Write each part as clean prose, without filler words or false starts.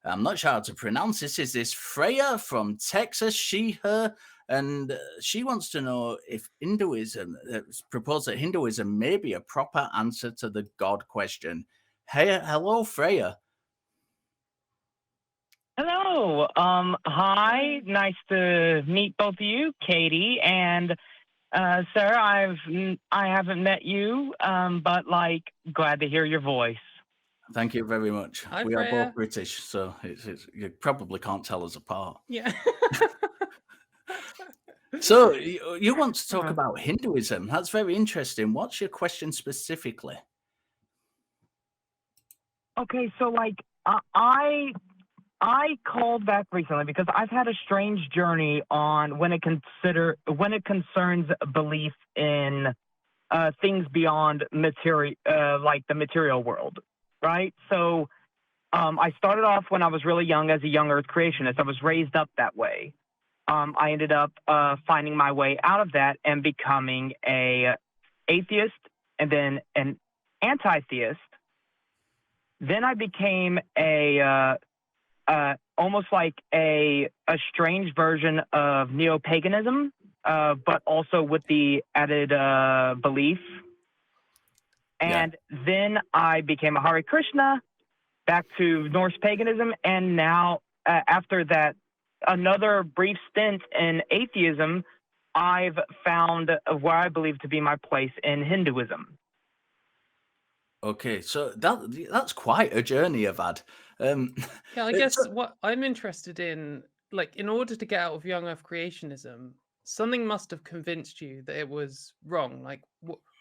I'm not sure how to pronounce this. Is this Freyja from Texas? She, her, and she wants to know if Hinduism proposed that Hinduism may be a proper answer to the God question. Hey, hello, Freyja. Hello. Hi. Nice to meet both of you, Katy and Sarah. I haven't met you, but glad to hear your voice. Thank you very much. Hi, We are both Freya. British, so you probably can't tell us apart. Yeah. So you want to talk about Hinduism? That's very interesting. What's your question specifically? Okay, so I called back recently because I've had a strange journey on when it concerns belief in things beyond material, like the material world, right? So I started off when I was really young as a young Earth creationist. I was raised up that way. I ended up finding my way out of that and becoming a atheist and then an anti-theist. Then I became a almost like a strange version of neo-paganism, but also with the added belief. And then I became a Hare Krishna, back to Norse paganism, and now after that, another brief stint in atheism, I've found where I believe to be my place in Hinduism. Okay, so that's quite a journey I've had. Yeah, I guess what I'm interested in, in order to get out of young Earth creationism, something must have convinced you that it was wrong. Like,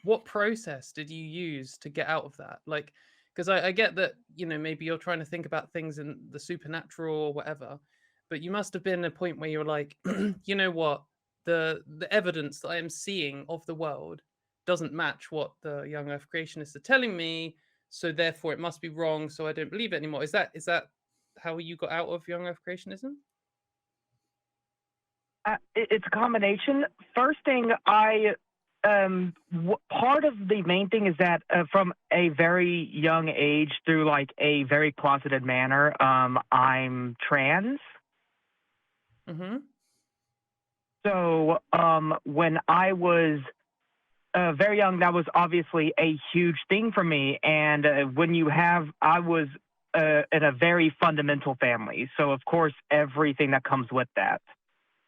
what process did you use to get out of that? Because I get that, maybe you're trying to think about things in the supernatural or whatever, but you must have been at a point where you're like, you know what, the evidence that I am seeing of the world doesn't match what the young Earth creationists are telling me, so therefore it must be wrong, so I don't believe it anymore. Is that how you got out of young Earth creationism? It's a combination. First thing, part of the main thing is that from a very young age through a very closeted manner, I'm trans. Mm-hmm. So when I was very young, that was obviously a huge thing for me. And I was in a very fundamental family. So, of course, everything that comes with that.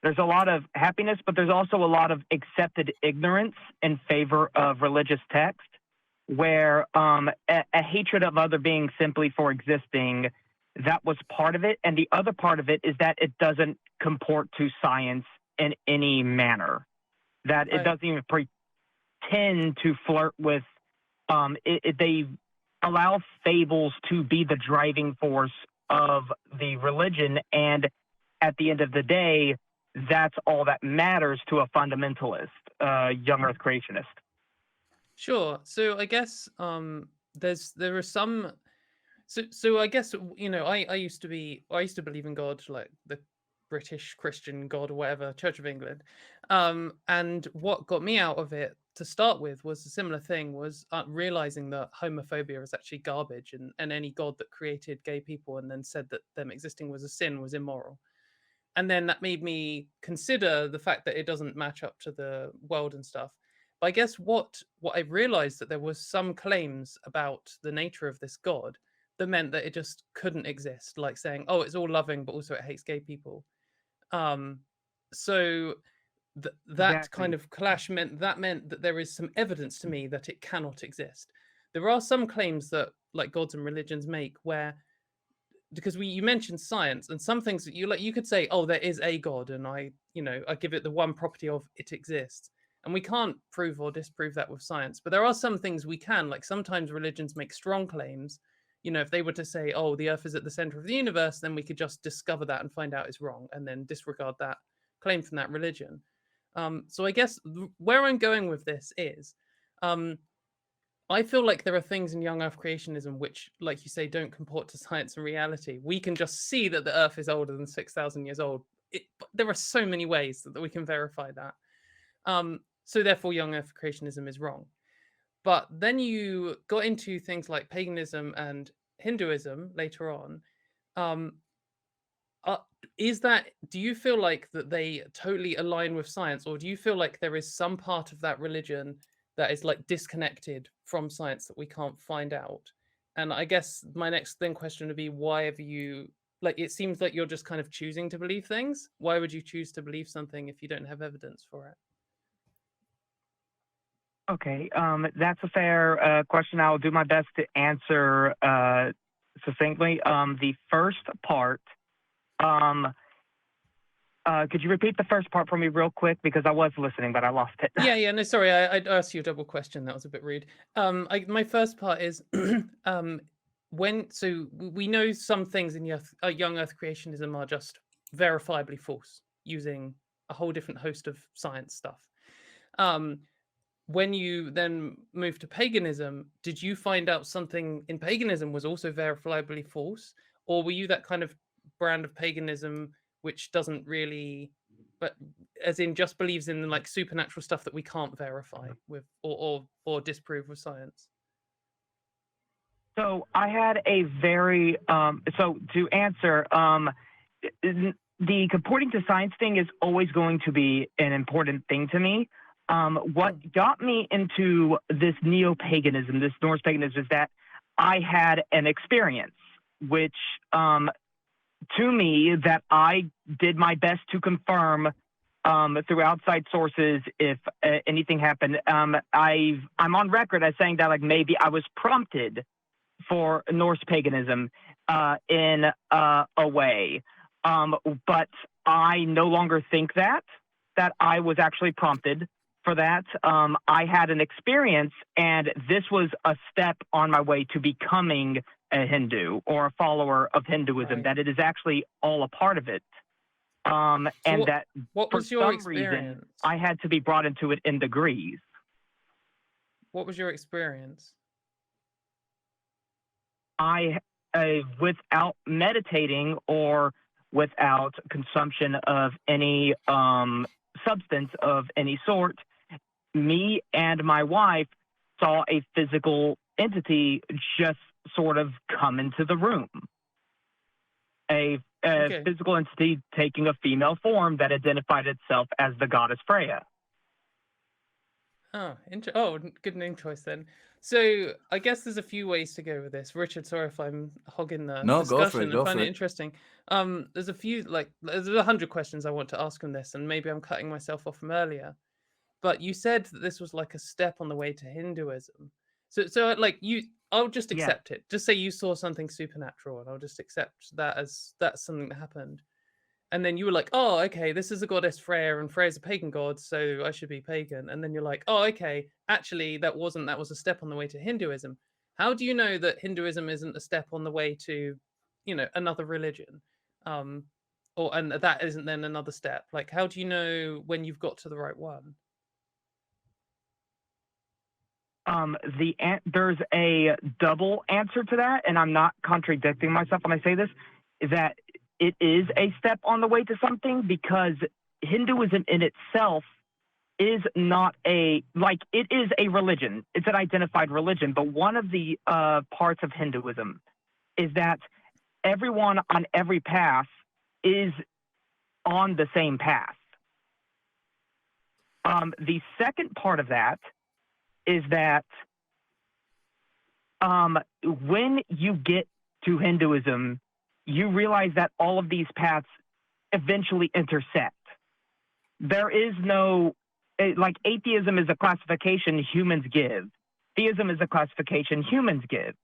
There's a lot of happiness, but there's also a lot of accepted ignorance in favor of religious text, where a hatred of other beings simply for existing, that was part of it. And the other part of it is that it doesn't comport to science in any manner, that it doesn't even pretend to flirt with, they allow fables to be the driving force of the religion. And at the end of the day, that's all that matters to a fundamentalist, young Earth creationist. Sure. So I guess there are some. So I guess I used to believe in God, like the British Christian God or whatever, Church of England, and what got me out of it to start with was a similar thing, was realizing that homophobia is actually garbage, and any God that created gay people and then said that them existing was a sin was immoral. And then that made me consider the fact that it doesn't match up to the world and stuff. But I guess what I realized, that there was some claims about the nature of this God that meant that it just couldn't exist, like saying, oh, it's all loving, but also it hates gay people. So that Exactly. kind of clash meant that there is some evidence to me that it cannot exist. There are some claims that like gods and religions make where, because you mentioned science, and some things that you could say, oh, there is a God, and I give it the one property of it exists, and we can't prove or disprove that with science. But there are some things we can, like sometimes religions make strong claims. If they were to say, oh, the earth is at the center of the universe, then we could just discover that and find out it's wrong, and then disregard that claim from that religion. So I guess where I'm going with this is, I feel like there are things in young Earth creationism which, like you say, don't comport to science and reality. We can just see that the Earth is older than 6,000 years old. But there are so many ways that we can verify that. So therefore, young Earth creationism is wrong. But then you got into things like paganism and Hinduism later on. do you feel like that they totally align with science, or do you feel like there is some part of that religion that is like disconnected from science that we can't find out? And I guess my next question would be, why have you, like, it seems like you're just kind of choosing to believe things. Why would you choose to believe something if you don't have evidence for it? Okay, that's a fair question. I will do my best to answer succinctly. The first part, could you repeat the first part for me real quick? Because I was listening, but I lost it. Yeah, no, sorry, I asked you a double question. That was a bit rude. My first part is, so we know some things in young Earth creationism are just verifiably false using a whole different host of science stuff. When you then moved to paganism, did you find out something in paganism was also verifiably false? Or were you that kind of brand of paganism which doesn't really, but as in just believes in like supernatural stuff that we can't verify with or disprove with science? So I had a very, so to answer, the comporting to science thing is always going to be an important thing to me. What got me into this neo-paganism, this Norse paganism, is that I had an experience, which to me, that I did my best to confirm through outside sources if anything happened. I'm on record as saying that like maybe I was prompted for Norse paganism in a way, but I no longer think that I was actually prompted for that. I had an experience, and this was a step on my way to becoming a Hindu or a follower of Hinduism, Right. that it is actually all a part of it. And what was your experience? Reason, I had to be brought into it in degrees. What was your experience? Without meditating or without consumption of any substance of any sort, me and my wife saw a physical entity just sort of come into the room. A physical entity taking a female form that identified itself as the goddess Freyja. Oh, good name choice then. So I guess there's a few ways to go with this. Richard, sorry if I'm hogging the discussion. I find it interesting. There's a few, like, there's 100 questions I want to ask on this, and maybe I'm cutting myself off from earlier. But you said that this was like a step on the way to Hinduism. So like I'll just accept it. Just say you saw something supernatural, and I'll just accept that as that's something that happened. And then you were like, oh, okay, this is a goddess Freyja, and Freyja's a pagan god, so I should be pagan. And then you're like, oh, okay, actually, that was a step on the way to Hinduism. How do you know that Hinduism isn't a step on the way to, another religion? And that isn't then another step? Like, how do you know when you've got to the right one? There's a double answer to that, and I'm not contradicting myself when I say this, that it is a step on the way to something, because Hinduism in itself is not it is a religion. It's an identified religion, but one of the parts of Hinduism is that everyone on every path is on the same path. The second part of that is that when you get to Hinduism, you realize that all of these paths eventually intersect. There is no, like, atheism is a classification humans give. Theism is a classification humans give.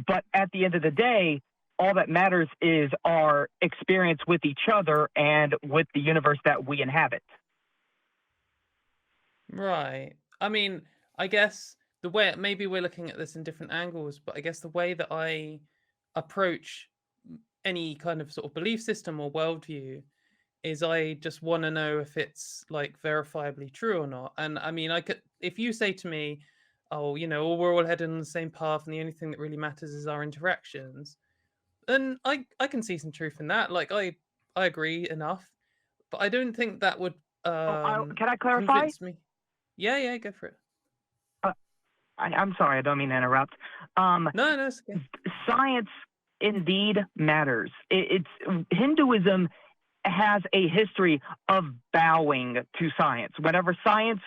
But at the end of the day, all that matters is our experience with each other and with the universe that we inhabit. Right. I mean, I guess the way, maybe we're looking at this in different angles, but I guess the way that I approach any kind of sort of belief system or worldview is I just want to know if it's like verifiably true or not. And I mean, if you say to me, oh, we're all headed on the same path and the only thing that really matters is our interactions, then I can see some truth in that. Like, I agree enough, but I don't think that would can I clarify? convince me. Yeah, go for it. I'm sorry, I don't mean to interrupt. No, it's okay. Science indeed matters. Hinduism has a history of bowing to science. Whenever science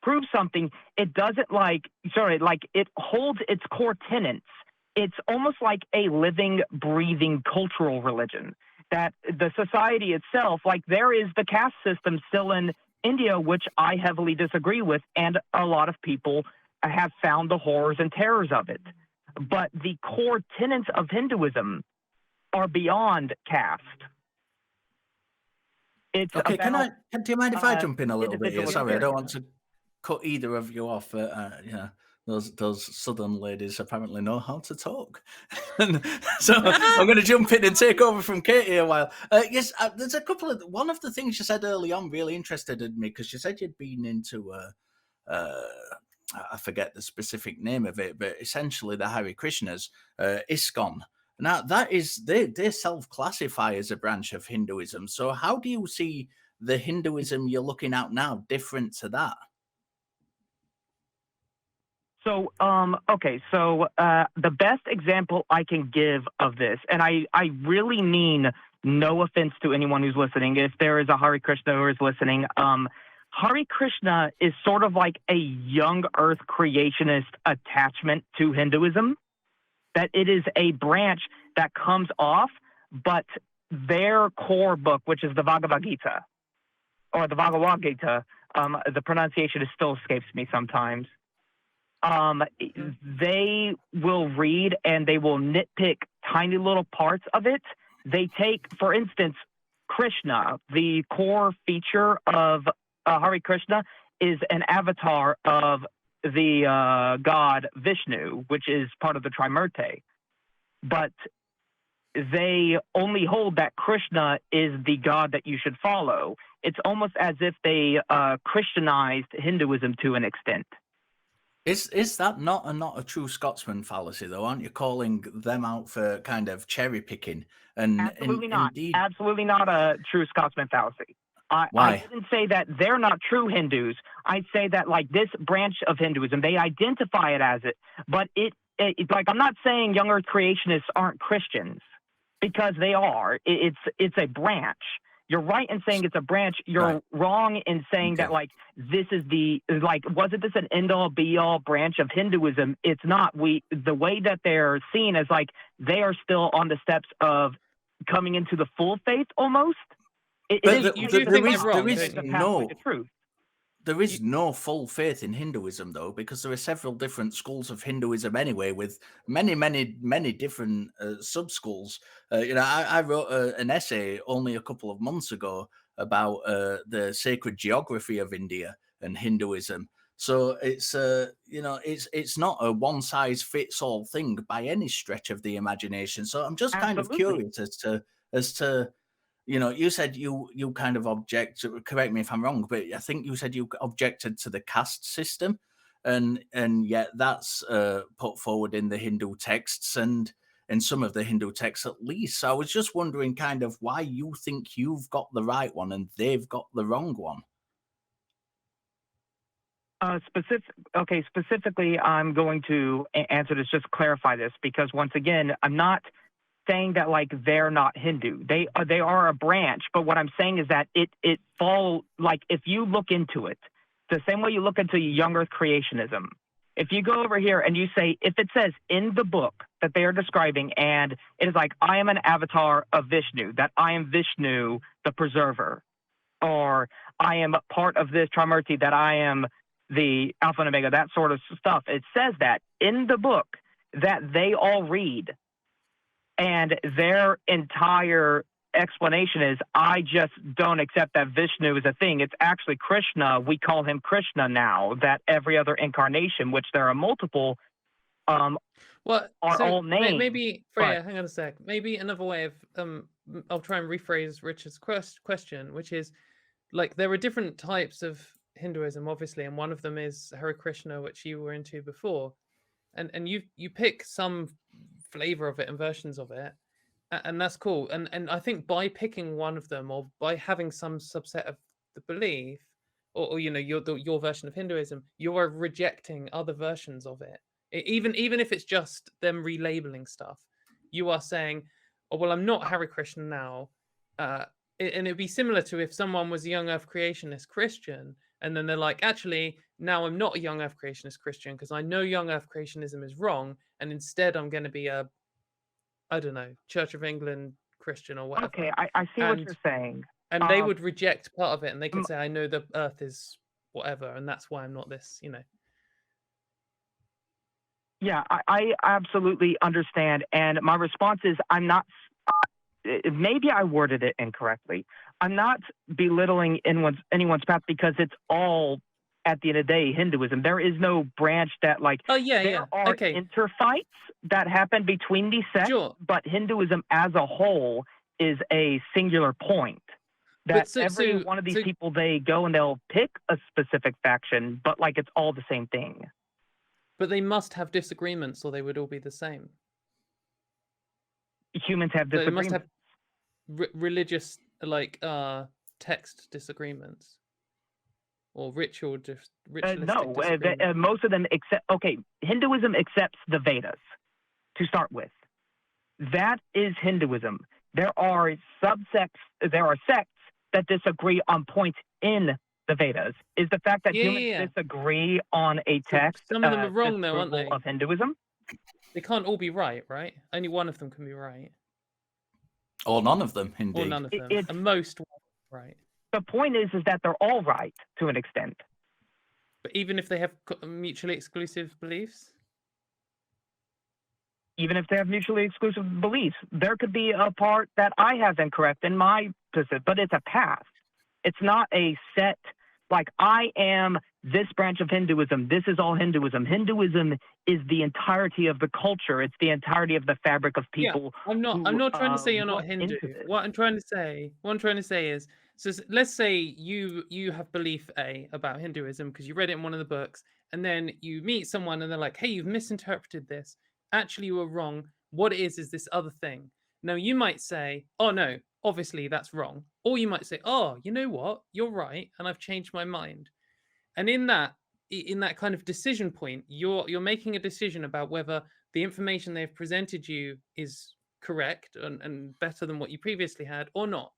proves something, it doesn't it holds its core tenets. It's almost like a living, breathing cultural religion. That the society itself, like there is the caste system still in India, which I heavily disagree with, and a lot of people have found the horrors and terrors of it. But the core tenets of Hinduism are beyond caste. It's Okay, about, do you mind if I jump in a little bit here? individual Sorry, I don't want experience. to cut either of you off. Those southern ladies apparently know how to talk. And so I'm going to jump in and take over from Katy a while. Yes, there's one of the things you said early on really interested in me, because you said you'd been into, I forget the specific name of it, but essentially the Hare Krishnas, ISKCON. Now, that is, they self-classify as a branch of Hinduism. So how do you see the Hinduism you're looking at now different to that? So, the best example I can give of this, and I really mean no offense to anyone who's listening, if there is a Hare Krishna who is listening, Hare Krishna is sort of like a young earth creationist attachment to Hinduism, that it is a branch that comes off, but their core book, which is the Bhagavad Gita, or the Bhagavad Gita, the pronunciation still escapes me sometimes. They will read and they will nitpick tiny little parts of it. They take, for instance, Krishna. The core feature of Hare Krishna is an avatar of the god Vishnu, which is part of the Trimurti. But they only hold that Krishna is the god that you should follow. It's almost as if they Christianized Hinduism to an extent. Is that not a true Scotsman fallacy, though? Aren't you calling them out for kind of cherry picking? And absolutely not. Indeed, Absolutely not a true Scotsman fallacy. Why? I didn't say that they're not true Hindus. I say that like this branch of Hinduism, they identify it as it, but it's like, I'm not saying young earth creationists aren't Christians, because they are. It's a branch. You're right in saying it's a branch. You're wrong in saying that, like, this is wasn't this an end-all, be-all branch of Hinduism? It's not. The way that they're seen as, like, they are still on the steps of coming into the full faith, almost. There is no full faith in Hinduism, though, because there are several different schools of Hinduism anyway, with many different sub-schools. I wrote an essay only a couple of months ago about the sacred geography of India and Hinduism. So it's not a one-size-fits-all thing by any stretch of the imagination. So I'm just kind of curious as to you said you kind of object, correct me if I'm wrong, but I think you said you objected to the caste system, and yet that's put forward in the Hindu texts and in some of the Hindu texts at least. So I was just wondering kind of why you think you've got the right one and they've got the wrong one. Specifically, I'm going to answer this, just clarify this, because once again, I'm not saying that like they're not Hindu. They are a branch, but what I'm saying is that it falls, like, if you look into it, the same way you look into young earth creationism. If you go over here and you say, if it says in the book that they are describing, and it is like, I am an avatar of Vishnu, that I am Vishnu the preserver, or I am part of this Trimurti, that I am the Alpha and Omega, that sort of stuff. It says that in the book that they all read. And their entire explanation is, I just don't accept that Vishnu is a thing. It's actually Krishna. We call him Krishna now, that every other incarnation, which there are multiple, are all named. Maybe, Freyja, hang on a sec. Maybe another way of, I'll try and rephrase Richard's question, which is, like, there are different types of Hinduism, obviously, and one of them is Hare Krishna, which you were into before. And you pick some flavor of it and versions of it, and that's cool. And I think by picking one of them, or by having some subset of the belief, or your version of Hinduism, you are rejecting other versions of it. Even if it's just them relabeling stuff, you are saying, oh, well, I'm not Hare Krishna now. And it'd be similar to if someone was a young earth creationist Christian, and then they're like, actually, now I'm not a young earth creationist Christian because I know young earth creationism is wrong. And instead I'm going to be a, I don't know, Church of England Christian or whatever. Okay, I see what you're saying. And they would reject part of it, and they could say, I know the earth is whatever, and that's why I'm not this, you know. Yeah, I absolutely understand. And my response is I'm not, maybe I worded it incorrectly. I'm not belittling anyone's path because it's all, at the end of the day, Hinduism. There is no branch that there are interfights that happen between these sects, but Hinduism as a whole is a singular point. That every one of these people, they go and they'll pick a specific faction, but like it's all the same thing. But they must have disagreements or they would all be the same. Humans have disagreements. They must have religious, text disagreements. Or ritualistic disagreements. Most of them Hinduism accepts the Vedas, to start with. That is Hinduism. There are sects that disagree on points in the Vedas. Is the fact that humans disagree on a text some of them are wrong, though, aren't they? Of Hinduism? They can't all be right? Only one of them can be right. Or none of them, indeed. Or none of them. And most right. The point is that they're all right to an extent. But even if they have mutually exclusive beliefs? Even if they have mutually exclusive beliefs, there could be a part that I have incorrect in my position, but it's a path. It's not a set, like I am this branch of Hinduism. This is all Hinduism. Hinduism is the entirety of the culture. It's the entirety of the fabric of people. Yeah, I'm not trying to say you're not Hindu. What I'm trying to say is, so let's say you have belief A about Hinduism because you read it in one of the books, and then you meet someone and they're like, hey, you've misinterpreted this. Actually, you were wrong. What it is this other thing. Now, you might say, oh, no, obviously that's wrong. Or you might say, oh, you know what? You're right, and I've changed my mind. And in that kind of decision point, you're making a decision about whether the information they've presented you is correct and better than what you previously had or not.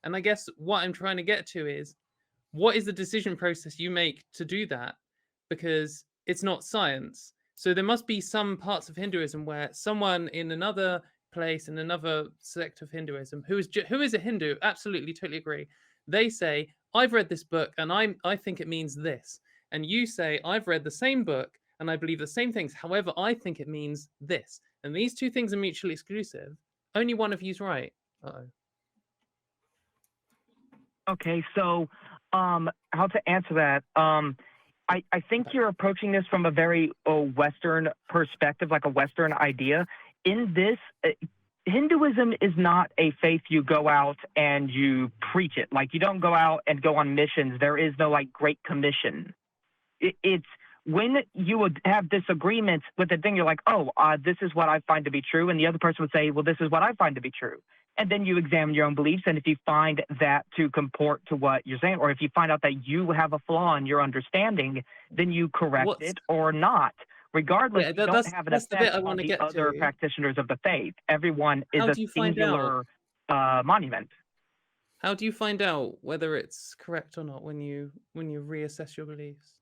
And I guess what I'm trying to get to is, what is the decision process you make to do that? Because it's not science. So there must be some parts of Hinduism where someone in another place, in another sect of Hinduism, who is a Hindu, absolutely, totally agree. They say, I've read this book and I think it means this. And you say, I've read the same book and I believe the same things. However, I think it means this. And these two things are mutually exclusive. Only one of you's right. Uh-oh. Okay, so how to answer that? I think you're approaching this from a very Western perspective, like a Western idea. In this, Hinduism is not a faith you go out and you preach it. Like, you don't go out and go on missions. There is no, Great Commission. It's when you would have disagreements with the thing, you're like, this is what I find to be true. And the other person would say, well, this is what I find to be true. And then you examine your own beliefs. And if you find that to comport to what you're saying, or if you find out that you have a flaw in your understanding, then you correct it or not. Regardless, you don't have an effect on the other practitioners of the faith. Everyone is a singular monument. How do you find out whether it's correct or not when you reassess your beliefs?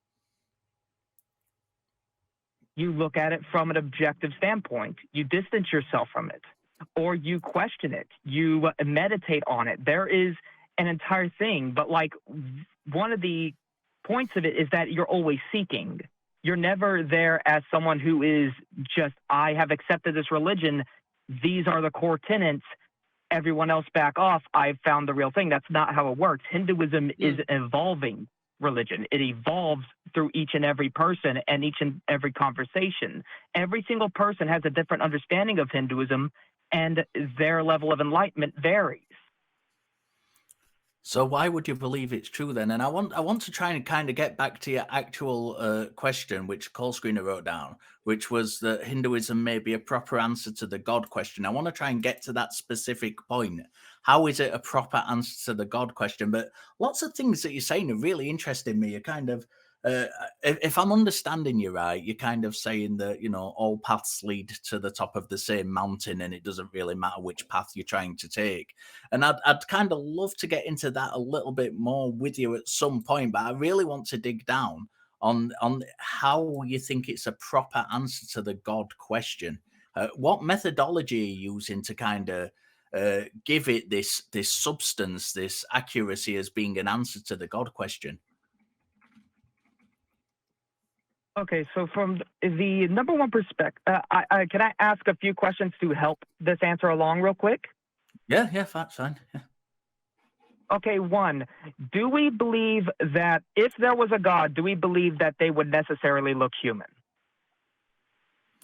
You look at it from an objective standpoint. You distance yourself from it, or you question it. You meditate on it. There is an entire thing, but one of the points of it is that you're always seeking. You're never there as someone who is just, I have accepted this religion. These are the core tenets. Everyone else back off. I've found the real thing. That's not how it works. Hinduism is evolving religion. It evolves through each and every person and each and every conversation. Every single person has a different understanding of Hinduism, and their level of enlightenment varies. So why would you believe it's true then? And I want to try and kind of get back to your actual question, which Call Screener wrote down, which was that Hinduism may be a proper answer to the God question. I want to try and get to that specific point. How is it a proper answer to the God question? But lots of things that you're saying are really interesting me. You're kind of if I'm understanding you right, you're kind of saying that, all paths lead to the top of the same mountain and it doesn't really matter which path you're trying to take. And I'd kind of love to get into that a little bit more with you at some point, but I really want to dig down on how you think it's a proper answer to the God question. What methodology are you using to kind of give it this substance, this accuracy as being an answer to the God question? Okay, so from the number one perspective, can I ask a few questions to help this answer along real quick? Yeah, that's fine. Yeah. Okay, one, do we believe that if there was a God, do we believe that they would necessarily look human?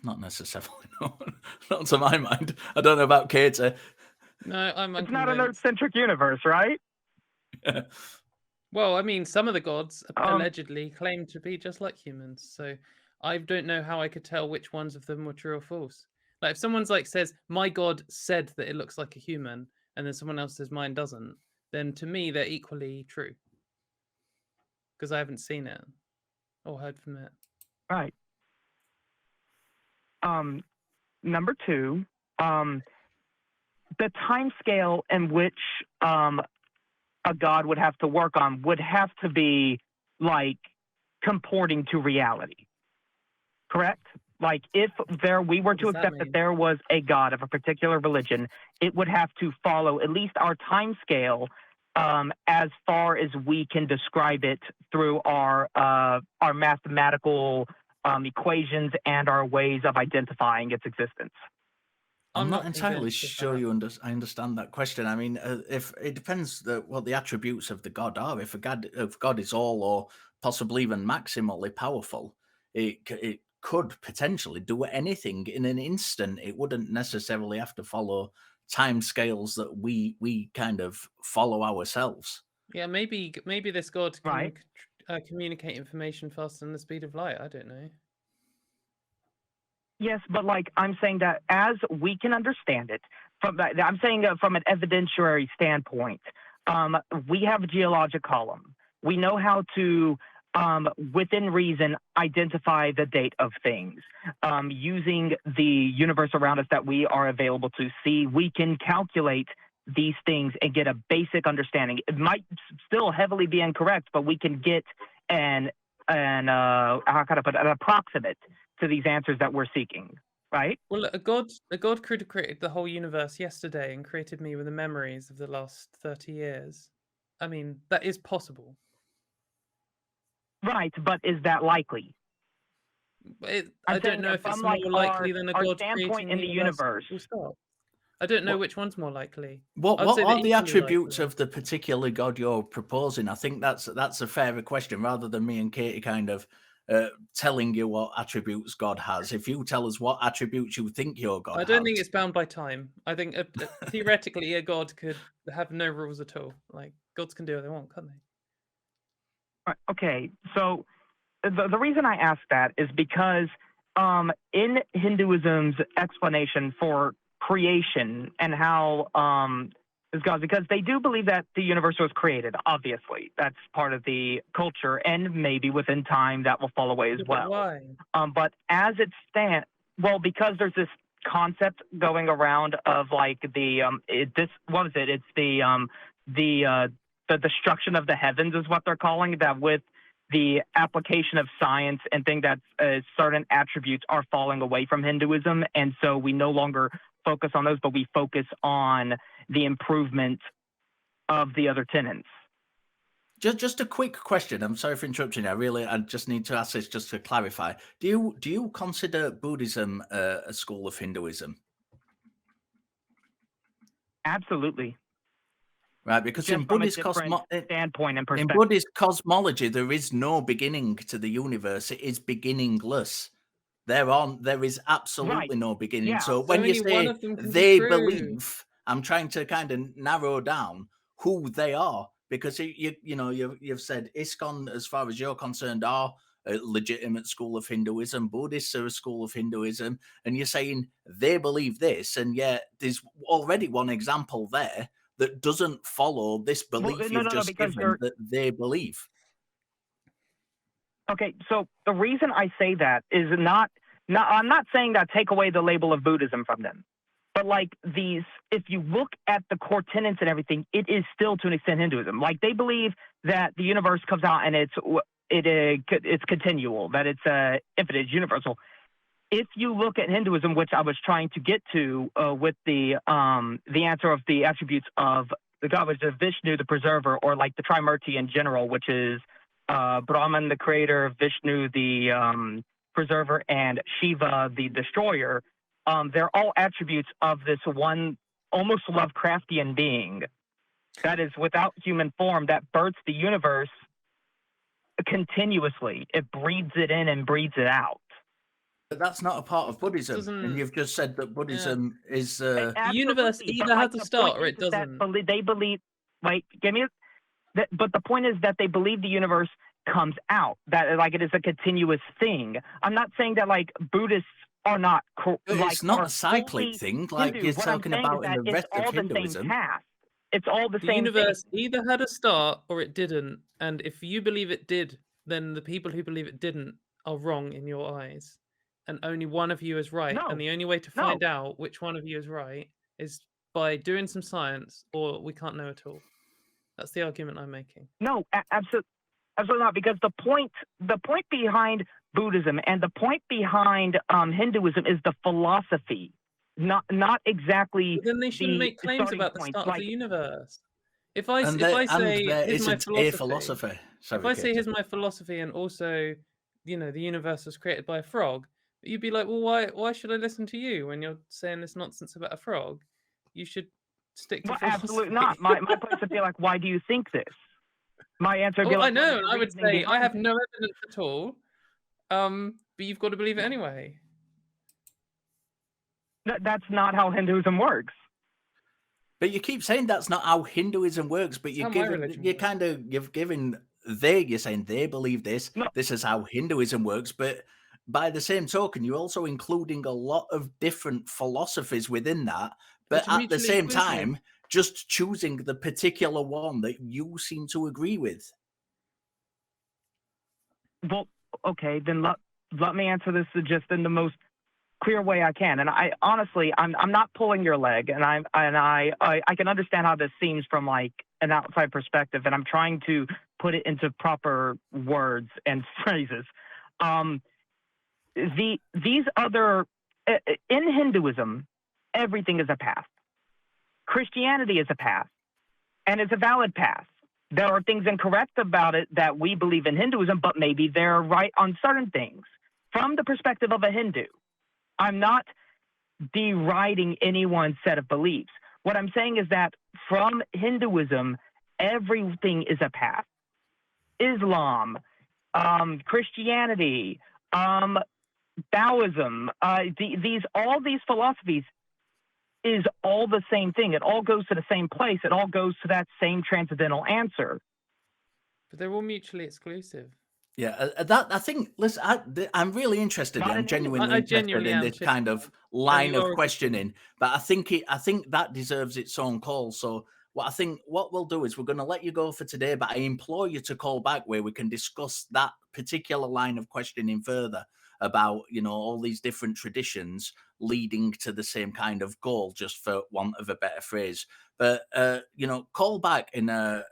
Not necessarily, no. Not to my mind. I don't know about Katy. No, I'm It's not an unconvinced. Earth-centric universe, right? Well, I mean, some of the gods Um, allegedly claim to be just like humans, so I don't know how I could tell which ones of them were true or false. Like if someone's like says, "My God said that it looks like a human," and then someone else says, "Mine doesn't," then to me they're equally true because I haven't seen it or heard from it. right. Number two, the time scale in which a God would have to work on would have to be like comporting to reality, correct? Like if we were What to does that accept that mean? there was a God of a particular religion, it would have to follow at least our time scale as far as we can describe it through our mathematical equations and our ways of identifying its existence. I'm I'm not not entirely convinced of sure that. I understand that question. I mean, if it depends what the attributes of the God are. If God is all or possibly even maximally powerful, it could potentially do anything in an instant. It wouldn't necessarily have to follow time scales that we kind of follow ourselves. Yeah, maybe this god Right. can communicate information faster than the speed of light. I don't know. Yes, but like I'm saying that as we can understand it, I'm saying from an evidentiary standpoint, we have a geologic column. We know how to, within reason, identify the date of things. Using the universe around us that we are available to see, we can calculate these things and get a basic understanding. It might still heavily be incorrect, but we can get an how can I put it, an approximate to these answers that we're seeking, right? Well, a god could have created the whole universe yesterday and created me with the memories of the last 30 years. I mean, that is possible. Right, but is that likely? I I'm don't saying know if it's from more like likely than a our god standpoint creating in the the universe universe. full stop. I don't know What which one's more likely. what I'd what say they're are the equally attributes likely. of the particular God you're proposing? I think that's a fairer question rather than me and Katie kind of telling you what attributes God has. If you tell us what attributes you think your God I don't has, think it's bound by time. I think theoretically a god could have no rules at all. Like gods can do what they want, can't they? Right, okay, so the reason I ask that is because in Hinduism's explanation for creation and how is God, because they do believe that the universe was created. Obviously, that's part of the culture, and maybe within time that will fall away as Yeah, but well. why? But as it stands, well, because there's this concept going around of like what is it? It's the destruction of the heavens is what they're calling that with the application of science and think that certain attributes are falling away from Hinduism, and so we no longer focus on those, but we focus on the improvement of the other tenets. just a quick question. I'm sorry for interrupting you. I just need to ask this just to clarify. Do you consider Buddhism a school of Hinduism? Absolutely, Right, because just from a different standpoint and in perspective. Buddhist cosmology, there is no beginning to the universe. It is beginningless. There is Right. absolutely no beginning. Yeah. So when you Only one say of them can be they true. believe, I'm trying to kind of narrow down who they are because you've said ISKCON, as far as you're concerned, are a legitimate school of Hinduism. Buddhists are a school of Hinduism, and you're saying they believe this, and yet there's already one example there that doesn't follow this Well, belief no, you've no, no, just because given that they believe. Okay, so the reason I say that is not I'm not saying that take away the label of Buddhism from them. But like these, if you look at the core tenets and everything, it is still to an extent Hinduism. Like they believe that the universe comes out and it's continual, that it's infinite, it's universal. If you look at Hinduism, which I was trying to get to with the answer of the attributes of the God, which is Vishnu, the preserver, or like the Trimurti in general, which is Brahman, the creator, Vishnu, the preserver, and Shiva, the destroyer. They're all attributes of this one almost Lovecraftian being that is without human form, that births the universe continuously. It breeds it in and breeds it out. But that's not a part of Buddhism. And you've just said that Buddhism is... the universe either had to start or it doesn't. They believe... Wait, give me... But the point is that they believe the universe comes out, that like it is a continuous thing. I'm not saying that like Buddhists are not... It's not a cyclic thing like Hindu. you're What talking about in the rest of Hinduism. It's all the same universe thing. either had a start or it didn't. And if you believe it did, then the people who believe it didn't are wrong in your eyes. And only one of you is right. No, and the only way to find out which one of you is right is by doing some science, or we can't know at all. That's the argument I'm making. No, absolutely not. Because the point behind Buddhism and the point behind Hinduism is the philosophy, not exactly. But then they shouldn't make claims about the start of the universe. If I say here's my philosophy, if I say here's my philosophy, and also, the universe was created by a frog, you'd be like, well, why should I listen to you when you're saying this nonsense about a frog? You should stick to philosophy. Absolutely not. My place would be like, why do you think this? My answer would be like, I know, and I would say I have no evidence at all. But you've got to believe it anyway. That's not how Hinduism works. But you keep saying that's not how Hinduism works, but you're saying they believe this. No. This is how Hinduism works, but by the same token, you're also including a lot of different philosophies within that, but at the same time, just choosing the particular one that you seem to agree with. Well, okay, then let me answer this just in the most clear way I can. And I honestly, I'm not pulling your leg, and I can understand how this seems from like an outside perspective, and I'm trying to put it into proper words and phrases. These other in Hinduism, everything is a path. Christianity is a path, and it's a valid path. There are things incorrect about it that we believe in Hinduism, but maybe they're right on certain things. From the perspective of a Hindu, I'm not deriding anyone's set of beliefs. What I'm saying is that from Hinduism, everything is a path. Islam, Christianity, Taoism, all these philosophies is all the same thing. It all goes to the same place. It all goes to that same transcendental answer. But they're all mutually exclusive. Yeah, I think. Listen, I'm really interested. I'm genuinely interested in this kind of line of questioning. But I think that deserves its own call. So what we'll do is we're going to let you go for today. But I implore you to call back where we can discuss that particular line of questioning further about all these different traditions leading to the same kind of goal, just for want of a better phrase. But call back in a.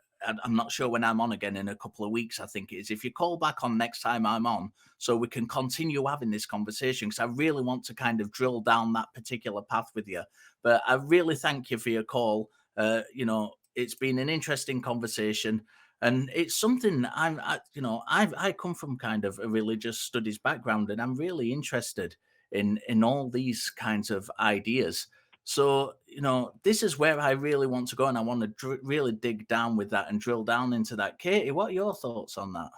I'm not sure when I'm on again in a couple of weeks, I think it is. If you call back on next time I'm on, so we can continue having this conversation, because I really want to kind of drill down that particular path with you. But I really thank you for your call. It's been an interesting conversation, and it's something I come from kind of a religious studies background, and I'm really interested in all these kinds of ideas. So, this is where I really want to go, and I want to really dig down with that and drill down into that. Katy, what are your thoughts on that?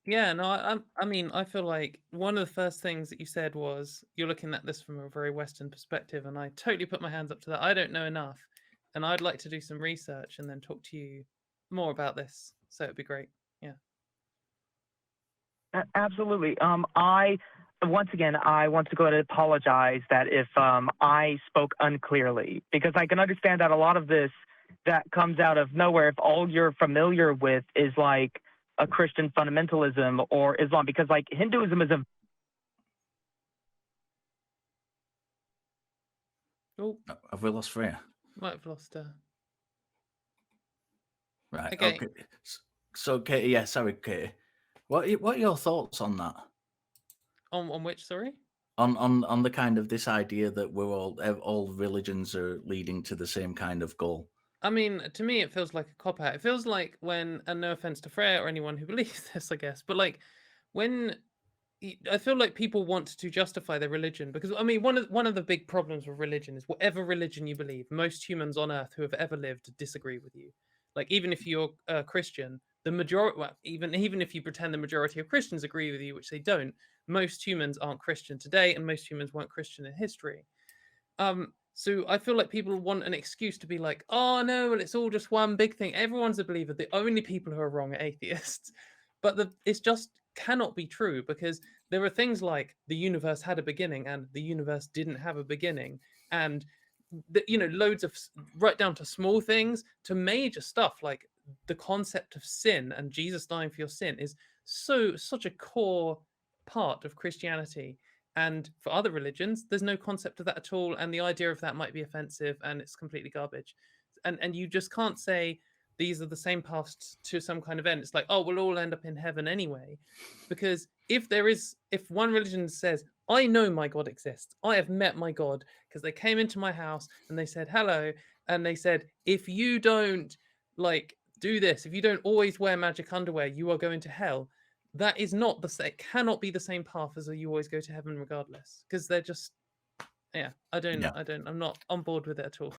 Yeah, no, I mean, I feel like one of the first things that you said was you're looking at this from a very Western perspective, and I totally put my hands up to that. I don't know enough, and I'd like to do some research and then talk to you more about this. So it'd be great. Yeah. Absolutely. Once again, I want to go ahead and apologize that if I spoke unclearly, because I can understand that a lot of this that comes out of nowhere, if all you're familiar with is like a Christian fundamentalism or Islam, because like Hinduism is a Oh, Have we lost Freyja? might have lost her. Right. Okay. Okay. So, Katy, yeah, sorry, Katy. What are your thoughts on that? On which, sorry? On the kind of this idea that we're all religions are leading to the same kind of goal. I mean, to me, it feels like a cop out. It feels like when, and no offense to Freyja or anyone who believes this, I guess, but like when I feel like people want to justify their religion, because I mean, one of the big problems with religion is whatever religion you believe, most humans on earth who have ever lived disagree with you. Like even if you're a Christian, the majority, well, even if you pretend the majority of Christians agree with you, which they don't, most humans aren't Christian today, and most humans weren't Christian in history. So I feel like people want an excuse to be like, oh no, well, it's all just one big thing. Everyone's a believer. The only people who are wrong are atheists. But it's just cannot be true, because there are things like the universe had a beginning and the universe didn't have a beginning. And loads of, right down to small things to major stuff, like the concept of sin and Jesus dying for your sin is such a core part of Christianity. And for other religions, there's no concept of that at all. And the idea of that might be offensive, and it's completely garbage. And you just can't say these are the same paths to some kind of end. It's like, oh, we'll all end up in heaven anyway. Because if one religion says, I know my God exists, I have met my God because they came into my house and they said hello, and they said, if you don't like do this, if you don't always wear magic underwear, you are going to hell. That is not it cannot be the same path as you always go to heaven regardless, because they're just, I'm not on board with it at all.